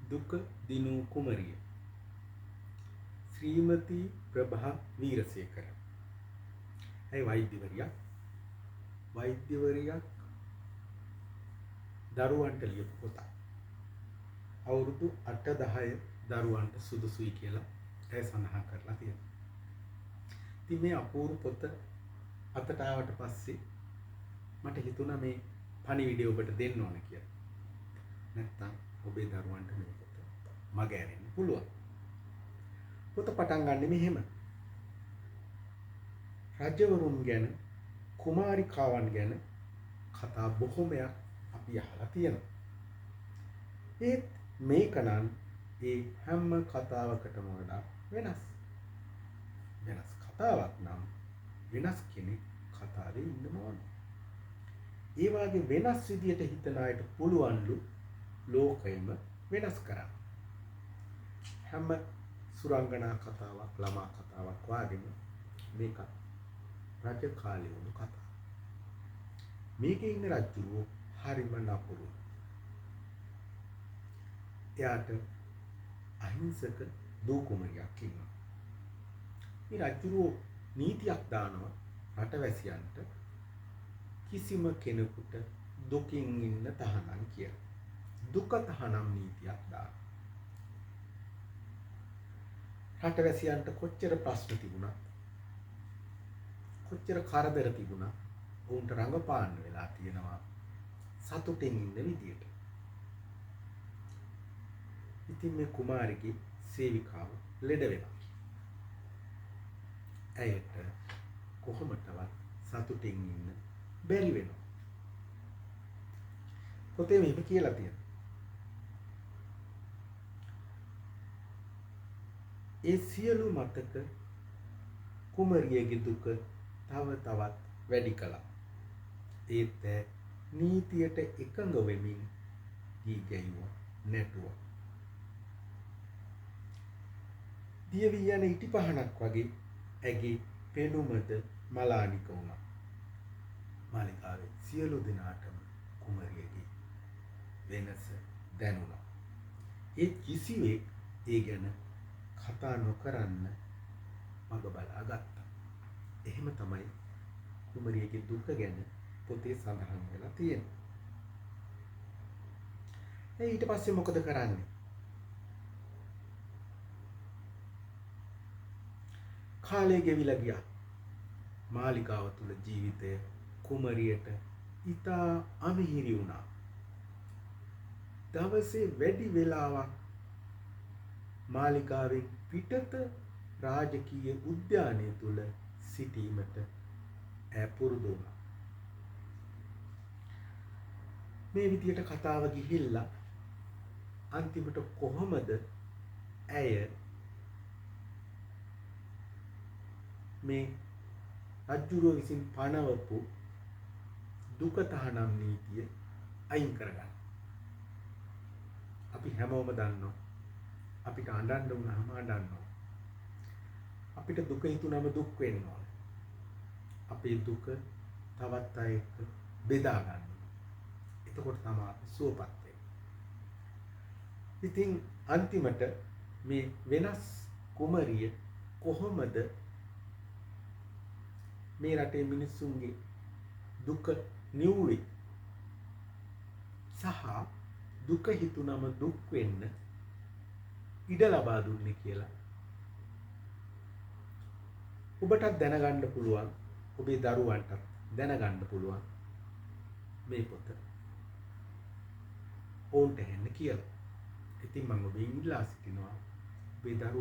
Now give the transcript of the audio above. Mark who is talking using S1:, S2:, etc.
S1: දුක දිනූ කුමරිය ශ්‍රීමති ප්‍රභා වීරසේකර. ඇයි වෛද්‍යවරියක් දරුවන්ට ලියපු පොතක්. අවුරුදු 8-10 දරුවන්ට සුදුසුයි කියලා ඇය සඳහන් කරලා තියෙනවා. ඉතින් මේ අපූර්ව පොත අතට ආවට පස්සේ මට හිතුණා මේ පණිවිඩය ඔබට දෙන්න ඕන කියලා. නැත්තම් ඔබේ දරුවන්ට මේ පොත මග ඇරෙන්න පුළුවන්. පොත පටන් ගන්නෙ මෙහෙම. රජවරුන් ගැන කුමාරිකාවන් ගැන කතා බොහොමයක් අපි අහලා තියෙනවා. ඒත් මේක නම් ඒ හැම කතාවකටම වඩා වෙනස් කතාවක් නම් වෙනස් කෙනෙක් කතාවේ ඉන්නම ඕන. ඒ වගේ වෙනස් විදියට හිතන අයට පුළුවන්ලු ලෝකයම වෙනස් කරන්න. හැම සුරංගනා කතාවක් ළමා කතාවක් වගේම මේක රජ කාලේ වුණු කතාවක්. මේකේ ඉන්න රජුරෝ හරිම නපුරු. එයාට අහිංසක දූ කුමරියක් ඉන්නවා. මේ රජුරෝ නීතියක් දානවා රටවැසියන්ට කිසිම කෙනෙකුට දුකින් ඉන්න තහනම් කියලා. දුක තහනම් නීතියක් දානවා. රටවැසියන්ට කොච්චර ප්‍රශ්න තිබුණත් කොච්චර කරදර තිබුණත් ඔවුන්ට රඟපාන්න වෙලා තියෙනවා සතුටින් ඉන්න විදියට. ඉතින් මේ කුමාරිගේ සේවිකාව ලෙඩ වෙනවා. ඇයට කොහොමදවත් සතුටින් ඉන්න බැරි වෙනවා. පොතේ මෙහෙම කියලා තියෙනවා. ඒ සියලු මතක කුමරියගේ දුක තව තවත් වැඩි කළා. ඒත් නීතියට එකඟ වෙමින් ගී ගැයුවා නැටුවා. දියවි යන ඉටි පහනක් වගේ ඇගේ පෙනුමද මලානික වුණා. මාලිකාවේ සියලු දෙනාටම කුමරියගේ වෙනස දැනුණා. ඒ කිසිවෙක් ඒ ගැන කතා නොකරන්න මග බලා ගත්තා. එහෙම තමයි කුමරියගේ දුක ගැන පොතේ සඳහන් වෙලා තියෙන්නේ. ඊට පස්සේ මොකද කරන්නේ? කාලය ගෙවිලා ගියා. මාලිකාව තුල ජීවිතය කුමරියට ඉතා අමිහිරි වුණා. දවසේ වැඩි වෙලාවක් මාලිකාවෙන් පිටත රාජකීය උද්‍යානය තුල සිටීමට ඈ පුරුදු වුණා. මේ විදියට කතාව ගිහිල්ලා අන්තිමට කොහොමද ඇය මේ රජුරුව විසින් පනවපු දුක තහනම් නීතිය අයින් කරගන්න. අපි හැමෝම දන්නවා අපිට අඬන්න වුණාම අඬනවා. අපිට දුක හිතුනම දුක් වෙන්න ඕන. අපේ දුක තවත් අය එක්ක බෙදා ගන්න. එතකොට තමයි අපි සුවපත් වෙන්නේ. ඉතින් අන්තිමට මේ වෙනස් කුමරිය කොහොමද මේ රටේ මිනිස්සුන්ගේ දුක නිවුවේ සහ දුක හිතුනම දුක් වෙන්න ඉඩ ලබා දුන්නේ කියලා ඔබටත් දැනගන්න පුළුවන්. ඔබේ දරුවන්ටත් දැනගන්න පුළුවන් මේ පොත ඔවුන්ට හෙන්න කියලා. ඉතින් මම ඔබෙන් ඉල්ලා සිටිනවා ඔබේ දරුවෝ